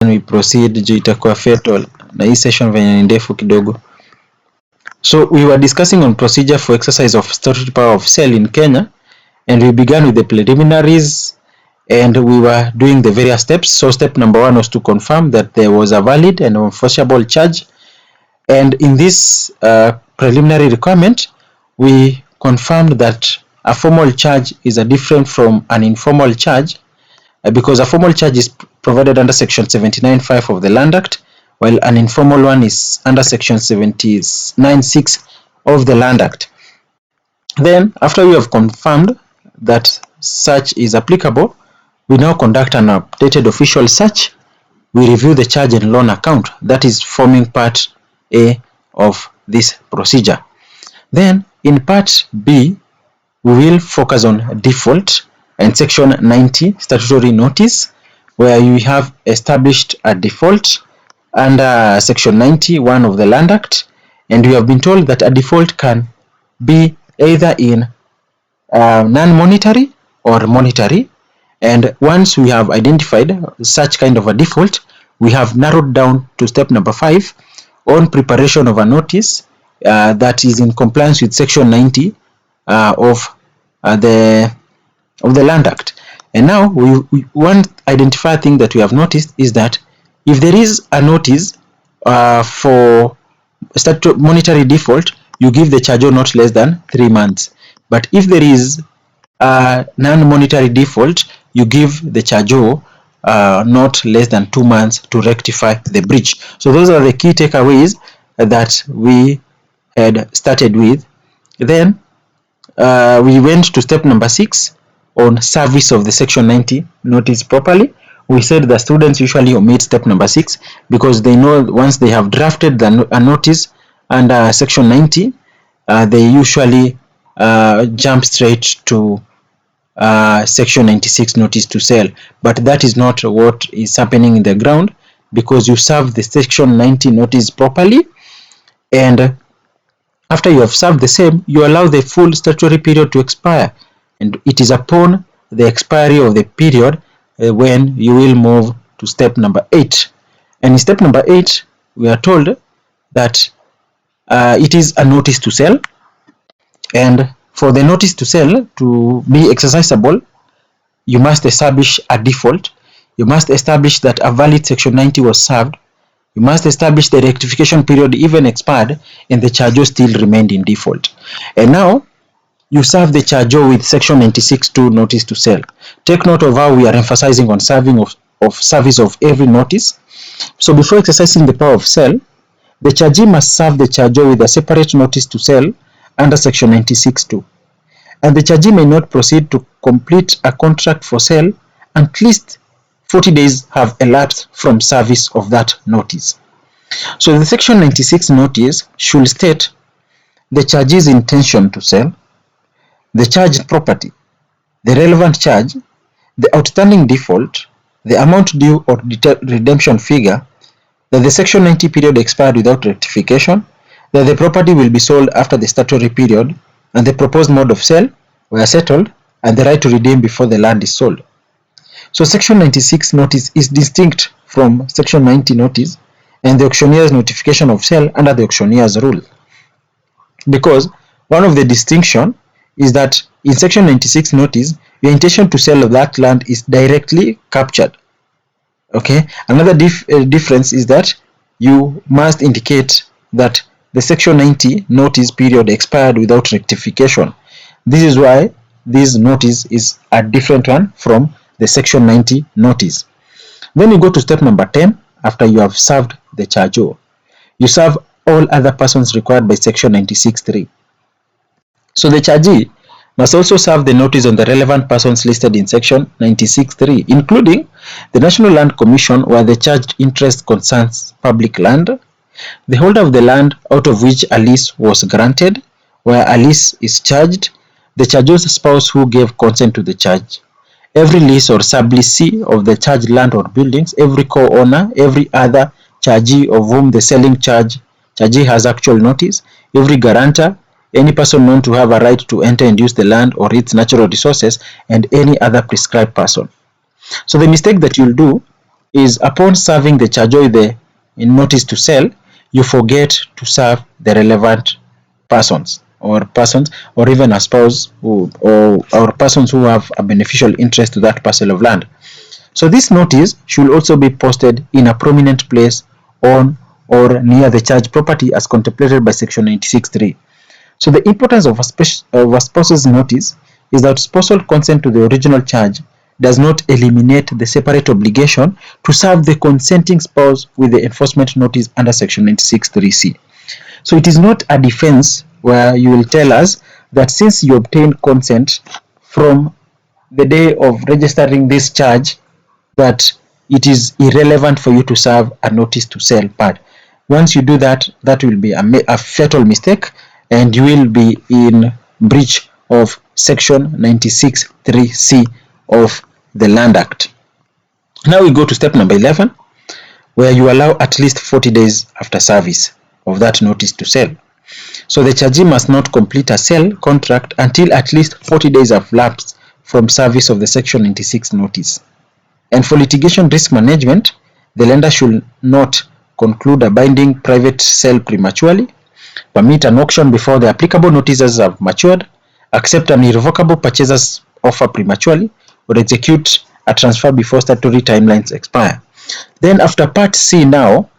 we proceed juu itakuwa fatal na hii session venye ni ndefu kidogo. So we were discussing on procedure for exercise of statutory power of sale in Kenya, and we began with the preliminaries and we were doing the various steps. So step number 1 was to confirm that there was a valid and enforceable charge, and in this preliminary requirement we confirmed that a formal charge is different from an informal charge, because a formal charge is provided under section 79(5) of the Land Act, while an informal one is under section 79(6) of the Land Act. Then after we have confirmed that such is applicable, we now conduct an updated official search. We review the charge and loan account that is forming part A of this procedure. Then in part B, we will focus on default and section 90 statutory notice, where you have established a default under section 91 of the Land Act, and we have been told that a default can be either in non-monetary or monetary. And once we have identified such kind of a default, we have narrowed down to step number 5 on preparation of a notice that is in compliance with section 90 of the Land Act. And now one identifier thing that we have noticed is that if there is a notice for monetary default, you give the charge not less than 3 months. But if there is a non-monetary default, you give the charge not less than 2 months to rectify the breach. So those are the key takeaways that we had started with. Then we went to step number 6 on service of the section 90 notice properly. We said the students usually omit step number 6 because they know once they have drafted a notice under section 90, they usually jump straight to section 96 notice to sell. But that is not what is happening in the ground, because you serve the section 90 notice properly, and after you have served the same, you allow the full statutory period to expire, and it is upon the expiry of the period when you will move to step number 8. And in step number 8, we are told that it is a notice to sell, and for the notice to sell to be exercisable, you must establish a default, you must establish that a valid section 90 was served, you must establish the rectification period even expired, and the charge still remained in default. And now you serve the charge with section 96(2) notice to sell. Take note of how we are emphasizing on serving of service of every notice. So before exercising the power of sale, the chargee must serve the charge with a separate notice to sell under section 96(2), and the chargee may not proceed to complete a contract for sale at least 40 days have elapsed from service of that notice. So the section 96 notice should state the chargee's intention to sell, the charged property, the relevant charge, the outstanding default, the amount due or redemption figure, that the section 90 period expired without rectification, that the property will be sold after the statutory period, and the proposed mode of sale were settled, and the right to redeem before the land is sold. So section 96 notice is distinct from section 90 notice and the auctioneer's notification of sale under the auctioneer's rule, because one of the distinction is that in section 96 notice, your intention to sell that land is directly captured. Okay, another difference is that you must indicate that the section 90 notice period expired without rectification. This is why this notice is a different one from the section 90 notice. Then you go to step number 10. After you have served the charge, you serve all other persons required by section 96(3). So the chargee must also serve the notice on the relevant persons listed in section 96(3), including the National Land Commission where the charged interest concerns public land, the holder of the land out of which a lease was granted, where a lease is charged, the chargee's spouse who gave consent to the charge, every lease or subleasee of the charged land or buildings, every co-owner, every other chargee of whom the selling chargee has actual notice, every guarantor, any person known to have a right to enter and use the land or its natural resources, and any other prescribed person. So the mistake that you'll do is upon serving the chargeor the notice to sell, you forget to serve the relevant persons or even a spouse or persons who have a beneficial interest to that parcel of land. So this notice should also be posted in a prominent place on or near the charged property as contemplated by section 96(3). So the importance of a spouse's notice is that spousal consent to the original charge does not eliminate the separate obligation to serve the consenting spouse with the enforcement notice under section 96(3)(c). So it is not a defense where you will tell us that since you obtained consent from the day of registering this charge, that it is irrelevant for you to serve a notice to sell part. Once you do that, that will be a fatal mistake, and you will be in breach of section 96(3)(c) of the Land Act. Now we go to step number 11, where you allow at least 40 days after service of that notice to sell. So the chargee must not complete a sale contract until at least 40 days have lapsed from service of the section 96 notice. And for litigation risk management, the lender should not conclude a binding private sale prematurely, permit an auction before the applicable notices have matured, accept an irrevocable purchaser's offer prematurely, or execute a transfer before statutory timelines expire. Then after part C now,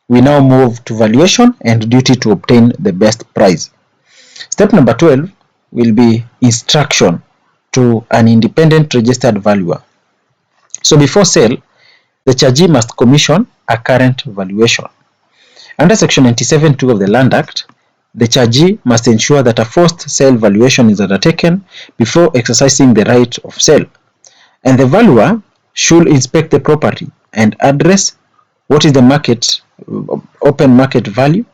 we now move to valuation and duty to obtain the best price. Step number 12 will be instruction to an independent registered valuer. So before sale, the chargee must commission a current valuation. Under section 97(2) of the Land Act, the chargee must ensure that a forced sale valuation is undertaken before exercising the right of sale. And the valuer should inspect the property and address what is the market, open market value,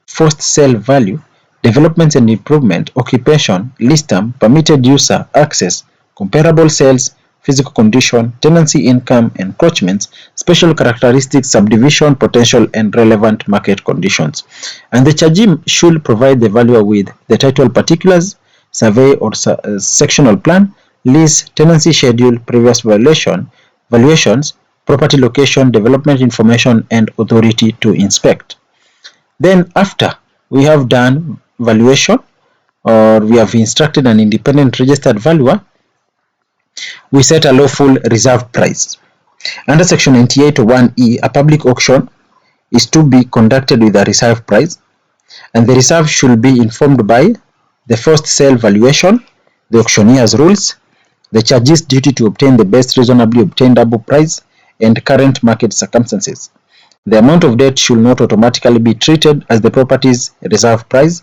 forced sale value, developments and improvement, occupation, lease term, permitted user, access, comparable sales, physical condition, tenancy income, encroachments, special characteristics, subdivision potential, and relevant market conditions. And the chargee should provide the valuer with the title particulars, survey or sectional plan, lease, tenancy schedule, previous valuations, property location, development information, and authority to inspect. Then after we have done valuation, or we have instructed an independent registered valuer, we set a lawful reserve price. Under section 98(1)(e), a public auction is to be conducted with a reserve price, and the reserve should be informed by the first sale valuation, the auctioneer's rules, the chargee's duty to obtain the best reasonably obtainable price, and current market circumstances. The amount of debt should not automatically be treated as the property's reserve price.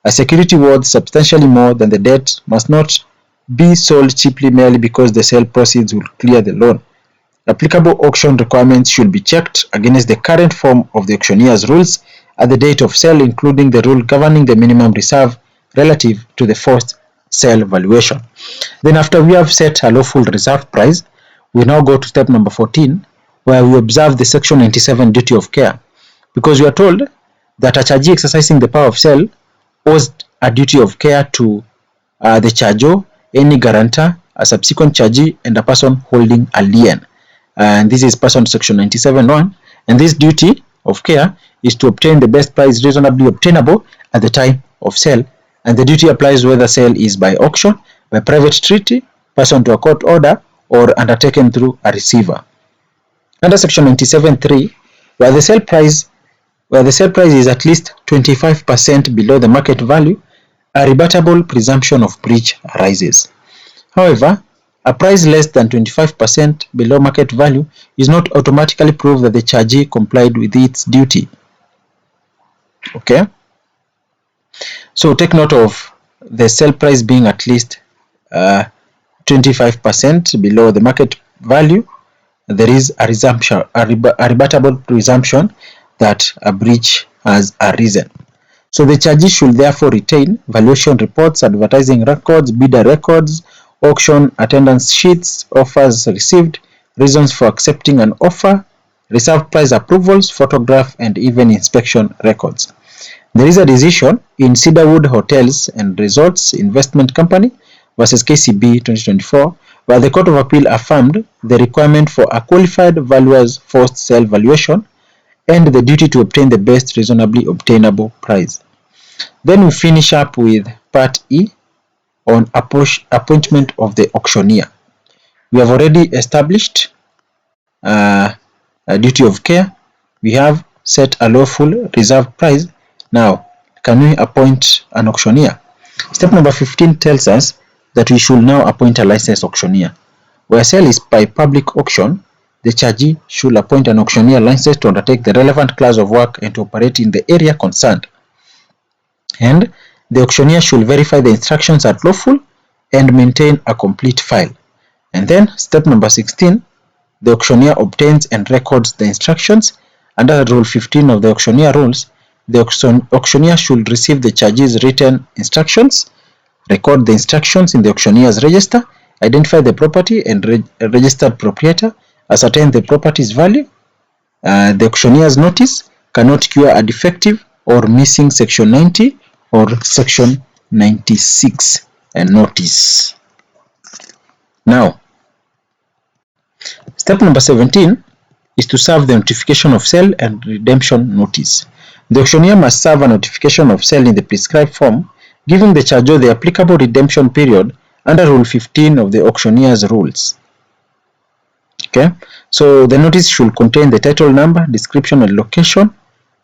A security worth substantially more than the debt must not be sold cheaply merely because the sale proceeds will clear the loan. Applicable auction requirements should be checked against the current form of the auctioneer's rules at the date of sale, including the rule governing the minimum reserve relative to the first sale valuation. Then after we have set a lawful reserve price, we now go to step number 14, where we observe the section 97 duty of care, because we are told that a chargee exercising the power of sale owes a duty of care to the chargeor, any guarantor, a subsequent chargee, and a person holding a lien. And this is person section 97(1), and this duty of care is to obtain the best price reasonably obtainable at the time of sale, and the duty applies whether sale is by auction, by private treaty, pursuant to a court order, or undertaken through a receiver. Under section 97(3), where the sale price is at least 25% below the market value, a rebuttable presumption of breach arises. However, a price less than 25% below market value is not automatically proof that the chargee complied with its duty. Okay? So take note of the sale price being at least 25% below the market value. There is a rebuttable presumption that a breach has arisen. So the chargee should therefore retain valuation reports, advertising records, bidder records, auction attendance sheets, offers received, reasons for accepting an offer, reserve price approvals, photograph, and even inspection records. There is a decision in Cedarwood Hotels and Resorts Investment Company versus KCB 2024, where the Court of Appeal affirmed the requirement for a qualified valuer's forced sale valuation and the duty to obtain the best reasonably obtainable price. Then we finish up with Part E on appointment of the auctioneer. We have already established a duty of care. We have set a lawful reserve price. Now, can we appoint an auctioneer? Step number 15 tells us that we should now appoint a licensed auctioneer. Where sale is by public auction, the chargee should appoint an auctioneer licensed to undertake the relevant class of work and to operate in the area concerned. And the auctioneer should verify the instructions are lawful and maintain a complete file. And then step number 16, the auctioneer obtains and records the instructions. Under Rule 15 of the auctioneer rules, the auctioneer should receive the chargee's written instructions, record the instructions in the auctioneer's register, identify the property and registered proprietor, ascertain the property's value. The auctioneer's notice cannot cure a defective or missing Section 90 or Section 96 notice. Now, step number 17 is to serve the notification of sale and redemption notice. The auctioneer must serve a notification of sale in the prescribed form, giving the charger the applicable redemption period under Rule 15 of the auctioneer's rules. Okay, so the notice should contain the title number, description and location,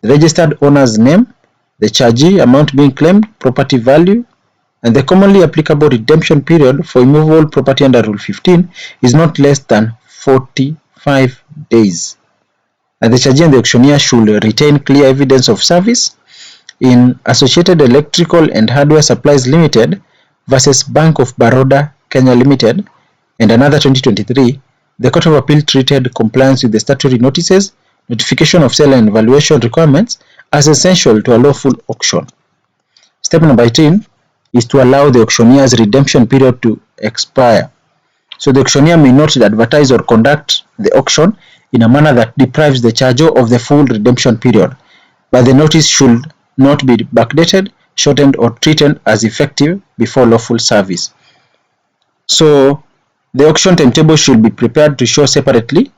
the registered owner's name, the chargee, amount being claimed, property value, and the commonly applicable redemption period for immovable property under Rule 15 is not less than 45 days. And the chargee and the auctioneer should retain clear evidence of service in Associated Electrical and Hardware Supplies Limited versus Bank of Baroda Kenya Limited and another 2023. The Court of Appeal treated compliance with the statutory notices, notification of sale and valuation requirements as essential to a lawful auction. Step number 18 is to allow the auctioneer's redemption period to expire. So the auctioneer may not advertise or conduct the auction in a manner that deprives the charger of the full redemption period, but the notice should not be backdated, shortened or treated as effective before lawful service. So the auction timetable should be prepared to show separately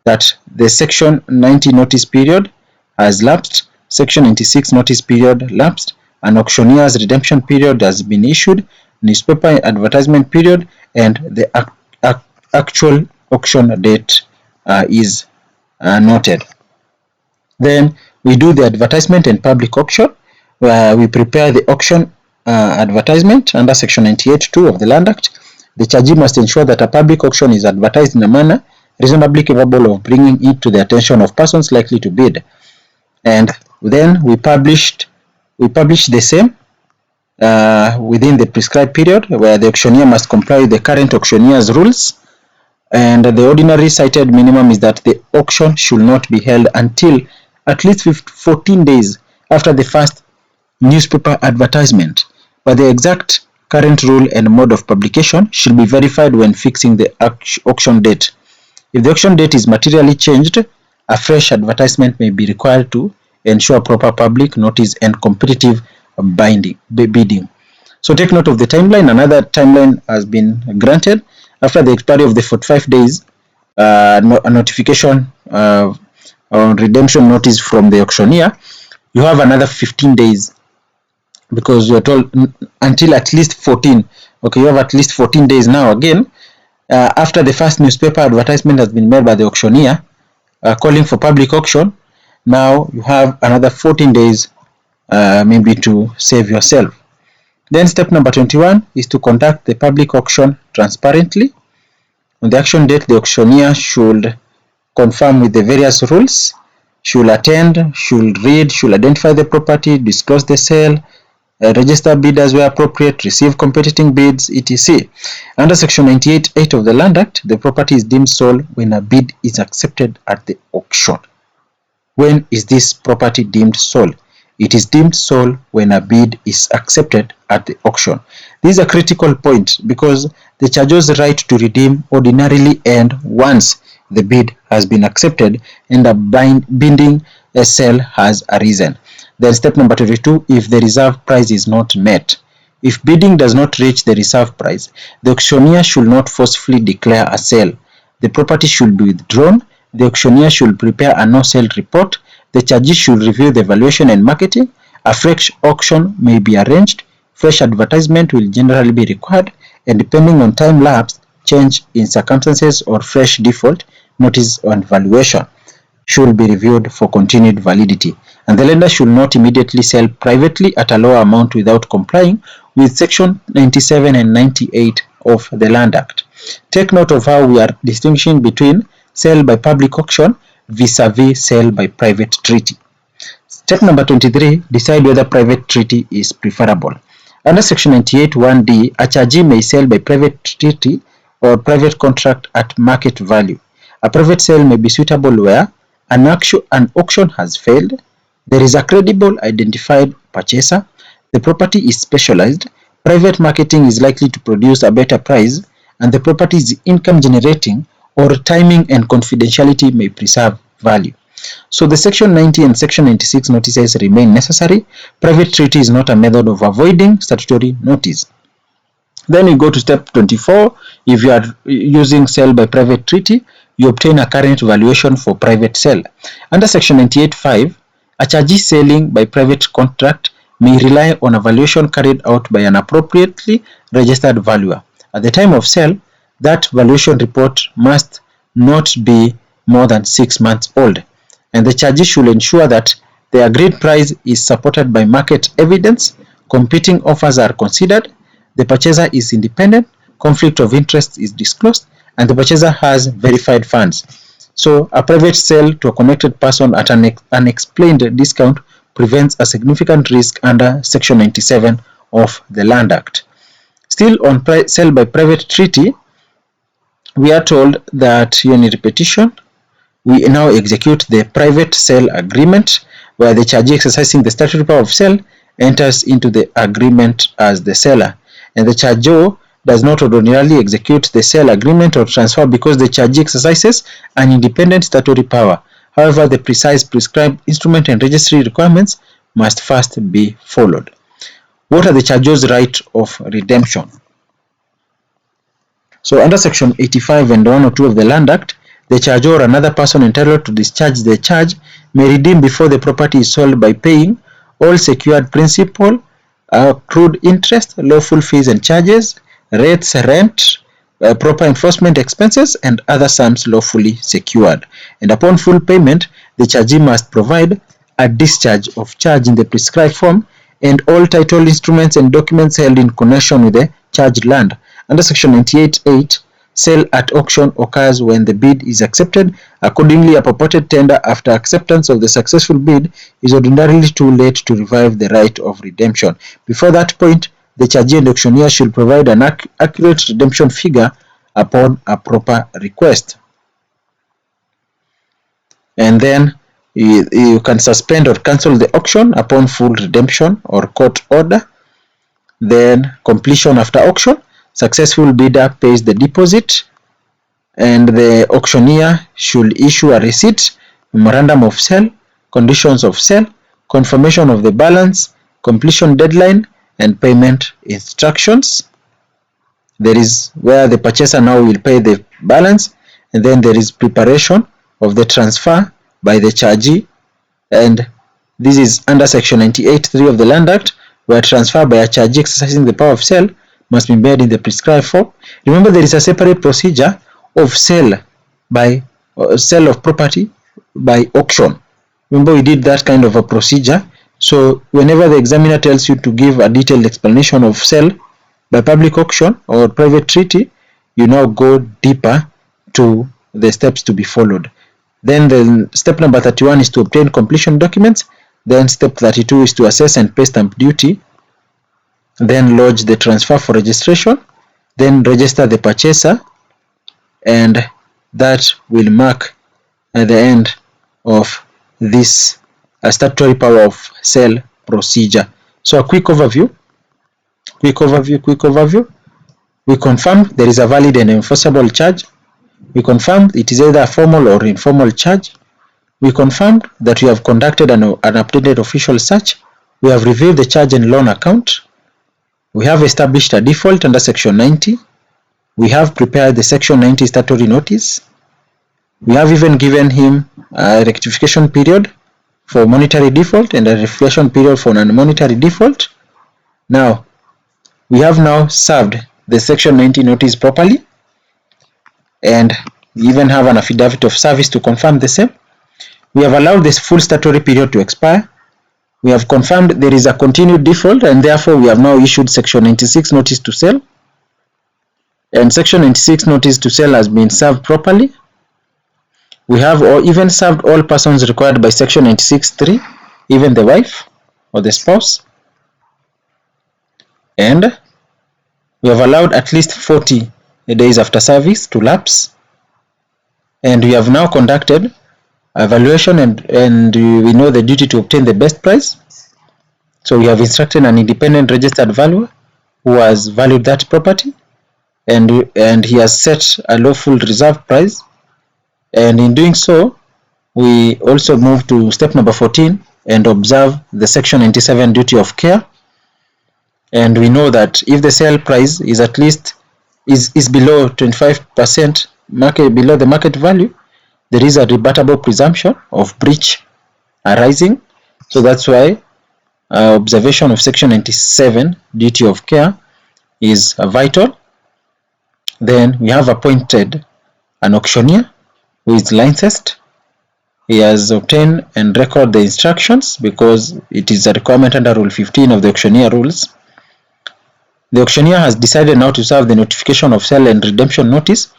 that the Section 90 notice period has lapsed, Section 96 notice period lapsed, an auctioneer's redemption period has been issued, newspaper advertisement period, and the actual auction date is noted. Then we do the advertisement and public auction, where we prepare the auction advertisement under Section 98(2) of the Land Act. The chargee must ensure that a public auction is advertised in a manner reasonably capable of bringing it to the attention of persons likely to bid. And then we publish the same within the prescribed period, where the auctioneer must comply with the current auctioneer's rules. And the ordinary cited minimum is that the auction should not be held until at least 14 days after the first newspaper advertisement, but the exact current rule and mode of publication should be verified when fixing the auction date. If the auction date is materially changed, a fresh advertisement may be required to ensure proper public notice and competitive bidding. So take note of the timeline. Another timeline has been granted. After the expiry of the 45 days, a notification on redemption notice from the auctioneer, you have another 15 days, because you are told until at least 14. Okay, you have at least 14 days now. Again, after the first newspaper advertisement has been made by the auctioneer calling for public auction, now you have another 14 days maybe to save yourself. Then step number 21 is to conduct the public auction transparently. On the auction date, the auctioneer should confirm with the various rules, should attend, should read, should identify the property, disclose the sale, register bidders where appropriate, receive competing bids, etc. Under Section 98(8) of the Land Act, the property is deemed sold when a bid is accepted at the auction. When is this property deemed sold? It is deemed sold when a bid is accepted at the auction. This is a critical point because the charger's right to redeem ordinarily ends once the bid has been accepted and a binding sale has arisen. Then step number 22, if the reserve price is not met. If bidding does not reach the reserve price, the auctioneer should not forcefully declare a sale. The property should be withdrawn. The auctioneer should prepare a no-sale report. The chargee should review the valuation and marketing. A fresh auction may be arranged. Fresh advertisement will generally be required, and depending on time lapse, change in circumstances, or fresh default, notice on valuation should be reviewed for continued validity. And the lender should not immediately sell privately at a lower amount without complying with Section 97 and 98 of the Land Act. Take note of how we are distinguishing between sale by public auction vis-a-vis sale by private treaty. Step number 23, decide whether private treaty is preferable. Under Section 98 1D, a chargee may sell by private treaty or private contract at market value. A private sale may be suitable where an auction has failed, there is a credible identified purchaser, the property is specialized, private marketing is likely to produce a better price, and the property is income generating, or timing and confidentiality may preserve value. So the Section 90 and Section 96 notices remain necessary. Private treaty is not a method of avoiding statutory notice. Then we go to step 24. If you are using sale by private treaty, you obtain a current valuation for private sale. Under Section 98(5), a chargee selling by private contract may rely on a valuation carried out by an appropriately registered valuer. At the time of sale, that valuation report must not be more than 6 months old, and the chargee should ensure that the agreed price is supported by market evidence, competing offers are considered, the purchaser is independent, conflict of interest is disclosed, and the purchaser has verified funds. So a private sale to a connected person at an unexplained discount prevents a significant risk under Section 97 of the Land Act. Still on sale by private treaty, we are told that in repetition, we now execute the private sale agreement, where the chargee exercising the statutory power of sale enters into the agreement as the seller, and the chargee does not ordinarily execute the sale agreement or transfer because the chargee exercises an independent statutory power. However, the precise prescribed instrument and registry requirements must first be followed. What are the chargee's right of redemption? So under Section 85 and 102 of the Land Act, the chargee or another person entitled to discharge the charge may redeem before the property is sold by paying all secured principal, accrued interest, lawful fees and charges, rates, rent, proper enforcement expenses, and other sums lawfully secured. And upon full payment, the chargee must provide a discharge of charge in the prescribed form and all title instruments and documents held in connection with the charged land. Under Section 98(8), sale at auction occurs when the bid is accepted. Accordingly, a purported tender after acceptance of the successful bid is ordinarily too late to revive the right of redemption. Before that point, the chargee and auctioneer should provide an accurate redemption figure upon a proper request. And then you can suspend or cancel the auction upon full redemption or court order. Then completion after auction, successful bidder pays the deposit, and the auctioneer should issue a receipt, memorandum of sale, conditions of sale, confirmation of the balance, completion deadline, and payment instructions. There is where the purchaser now will pay the balance, and then there is preparation of the transfer by the chargee, and this is under Section 98(3) of the Land Act, where transfer by a chargee exercising the power of sale must be made in the prescribed form. Remember, there is a separate procedure of sale of property by auction. Remember, we did that kind of a procedure. So whenever the examiner tells you to give a detailed explanation of sale by public auction or private treaty, you now go deeper to the steps to be followed. Then the step number 31 is to obtain completion documents. Then step 32 is to assess and pay stamp duty. Then lodge the transfer for registration. Then register the purchaser, and that will mark at the end of this statutory power of sale procedure. So a quick overview. We confirm there is a valid and enforceable charge. We confirm it is either a formal or informal charge. We confirmed that we have conducted an updated official search. We have reviewed the charge and loan account. We have established a default under Section 90. We have prepared the Section 90 statutory notice. We have even given him a rectification period for monetary default and a rectification period for non-monetary default. Now, we have now served the Section 90 notice properly, and we even have an affidavit of service to confirm the same. We have allowed this full statutory period to expire. We have confirmed there is a continued default, and therefore we have now issued Section 96 notice to sell. And Section 96 notice to sell has been served properly. We have even served all persons required by Section 96(3), even the wife or the spouse. And we have allowed at least 40 days after service to lapse. And we have now conducted evaluation, and we know the duty to obtain the best price. So we have instructed an independent registered valuer who has valued that property, and he has set a lawful reserve price. And in doing so, we also move to step number 14 and observe the Section 97 duty of care. And we know that if the sale price is at least is below 25% below the market value, there is a rebuttable presumption of breach arising. So that's why observation of Section 97 duty of care is vital. Then we have appointed an auctioneer who is licensed. He has obtained and recorded the instructions because it is a requirement under Rule 15 of the auctioneer rules. The auctioneer has decided now to serve the notification of sale and redemption notice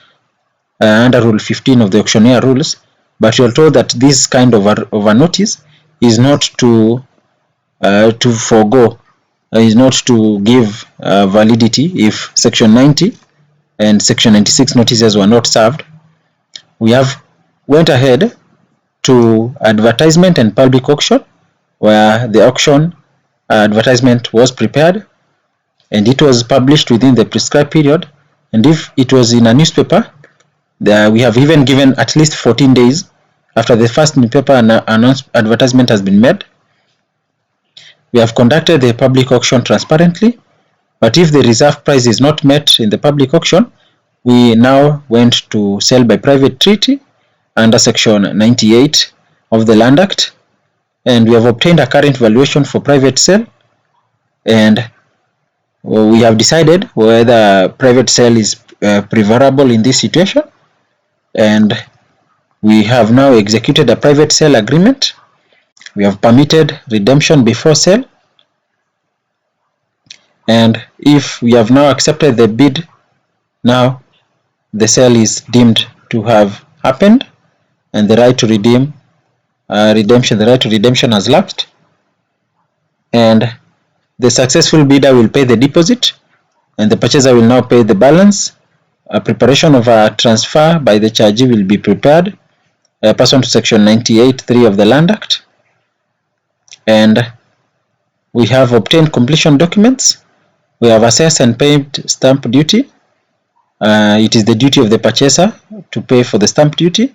under Rule 15 of the auctioneer rules, but you are told that this kind of a notice is not to forego, is not to give validity if Section 90 and Section 96 notices were not served. We have went ahead to advertisement and public auction, where the auction advertisement was prepared and it was published within the prescribed period. And if it was in a newspaper, we have even given at least 14 days after the first newspaper advertisement has been made. We have conducted the public auction transparently, but if the reserve price is not met in the public auction, we now went to sell by private treaty under Section 98 of the Land Act, and we have obtained a current valuation for private sale, and we have decided whether private sale is preferable in this situation, and we have now executed a private sale agreement. We have permitted redemption before sale, and if we have now accepted the bid, now the sale is deemed to have happened, and the right to redeem the right to redemption has lapsed, and the successful bidder will pay the deposit, and the purchaser will now pay the balance. A preparation of a transfer by the chargee will be prepared pursuant to Section 98(3) of the Land Act, and we have obtained completion documents. We have assessed and paid stamp duty. It is the duty of the purchaser to pay for the stamp duty.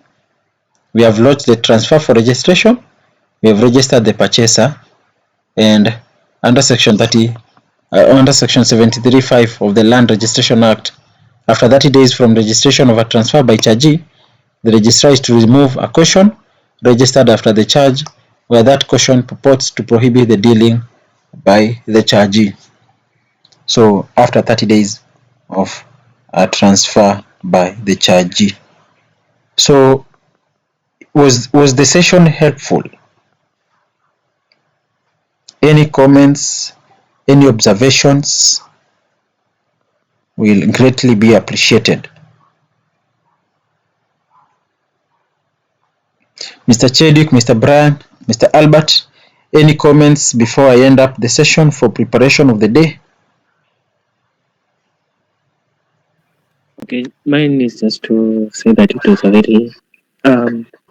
We have lodged the transfer for registration. We have registered the purchaser, and under Section 73(5) of the Land Registration Act, after 30 days from registration of a transfer by chargee, the registrar is to remove a caution registered after the charge where that caution purports to prohibit the dealing by the chargee. So after 30 days of a transfer by the chargee. So was the session helpful? Any comments, any observations will greatly be appreciated. Mr. Chedwick, Mr. Brian, Mr. Albert, any comments before I end up the session for preparation of the day? Okay, mine is just to say that it was a very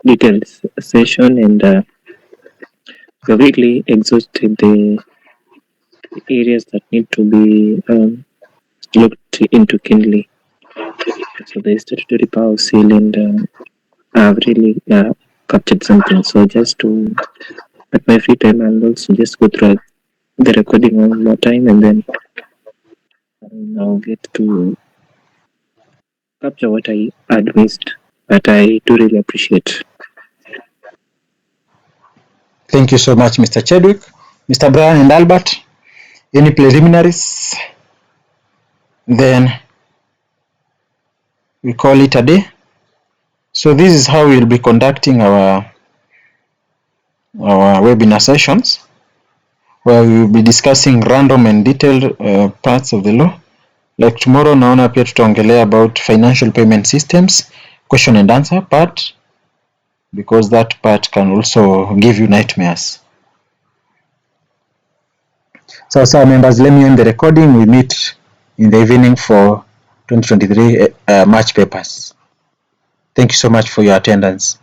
detailed session, and we really exhausted the areas that need to be looked into keenly. So the statutory power of seal, and I've really captured something. So just to, at my free time, I'll also just go through the recording one more time, and then now get to capture what I had missed, but I do really appreciate. Thank you so much, Mr. Chadwick. Mr. Brian and Albert, any preliminaries? Then we call it a day. So this is how we'll be conducting our webinar sessions, where we will be discussing random and detailed parts of the law. Like tomorrow naona pia tutaongelea about financial payment systems, question and answer part, because that part can also give you nightmares. So members, let me end the recording. We meet in the evening for 2023 March papers. Thank you so much for your attendance.